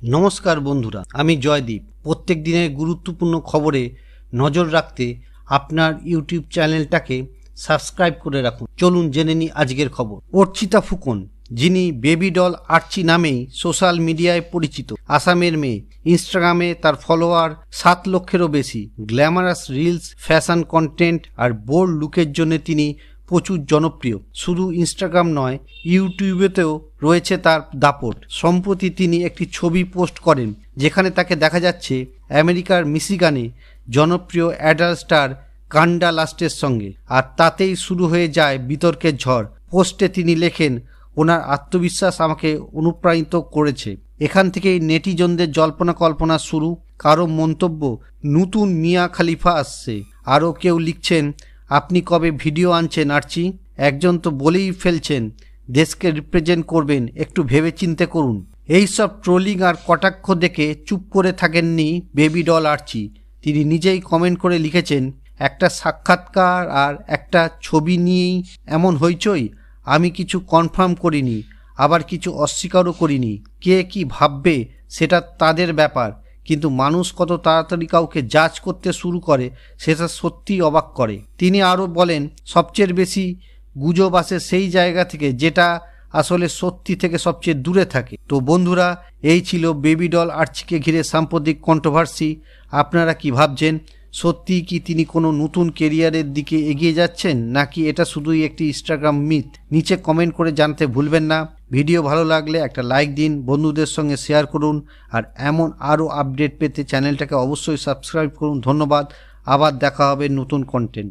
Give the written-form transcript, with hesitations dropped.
নমস্কার বন্ধুরা, আমি জয়দীপ। প্রত্যেক দিনের গুরুত্বপূর্ণ খবরে নজর রাখতে আপনার ইউটিউব চ্যানেলটাকে সাবস্ক্রাইব করে রাখুন। চলুন জেনে নিই আজকের খবর। অর্চিতা ফুকন, যিনি বেবি ডল আর্চি নামেই সোশ্যাল মিডিয়ায় পরিচিত, আসামের মেয়ে। ইনস্টাগ্রামে তার ফলোয়ার 7 লক্ষেরও বেশি। গ্ল্যামারাস রিলস, ফ্যাশন কন্টেন্ট আর বোল্ড লুকের জন্য তিনি প্রচুর জনপ্রিয়। শুধু ইনস্টাগ্রাম নয়, ইউটিউবেতেও রয়েছে তার দাপট। সম্প্রতি তিনি একটি ছবি পোস্ট করেন যেখানে তাকে দেখা যাচ্ছে আমেরিকার মিশিগানে জনপ্রিয় অ্যাডাল্ট স্টার কান্ডা লাস্টের সঙ্গে, আর তাতেই শুরু হয়ে যায় বিতর্কের ঝড়। পোস্টে তিনি লেখেন, ওনার আত্মবিশ্বাস আমাকে অনুপ্রাণিত করেছে। এখান থেকেই নেটিজনদের জল্পনা কল্পনা শুরু। কারো মন্তব্য, নতুন মিয়া খালিফা আসছে। আরও কেউ লিখছেন, আপনি কবে ভিডিও আনছেন আর্চি? একজন তো বলেই ফেলছেন, দেশকে রিপ্রেজেন্ট করবেন, একটু ভেবে চিন্তে করুন। এইসব ট্রোলিং আর কটাক্ষ দেখে চুপ করে থাকেননি বেবি ডল আর্চি। তিনি নিজেই কমেন্ট করে লিখেছেন, একটা সাক্ষাৎকার আর একটা ছবি নিয়েই এমন হইচই? আমি কিছু কনফার্ম করিনি, আবার কিছু অস্বীকারও করিনি। কে কি ভাববে সেটা তাদের ব্যাপার, কিন্তু মানুষ কত তাড়াতাড়ি কাউকে জাজ করতে শুরু করে সেটা সত্যিই অবাক করে। তিনি আরও বলেন, সবচেয়ে বেশি গুজব আসে সেই জায়গা থেকে যেটা আসলে সত্যি থেকে সবচেয়ে দূরে থাকে। তো বন্ধুরা, এই ছিল বেবি ডল আর্চিকে ঘিরে সাম্প্রতিক কন্ট্রোভার্সি। আপনারা কি ভাবছেন? সত্যিই কি তিনি কোনো নতুন কেরিয়ারের দিকে এগিয়ে যাচ্ছেন, নাকি এটা শুধুই একটি ইনস্টাগ্রাম মিথ? নিচে কমেন্ট করে জানতে ভুলবেন না। ভিডিও ভালো লাগলে একটা লাইক দিন, বন্ধুদের সঙ্গে শেয়ার করুন, আর এমন আরও আপডেট পেতে চ্যানেলটাকে অবশ্যই সাবস্ক্রাইব করুন। ধন্যবাদ। আবার দেখা হবে নতুন কন্টেন্ট।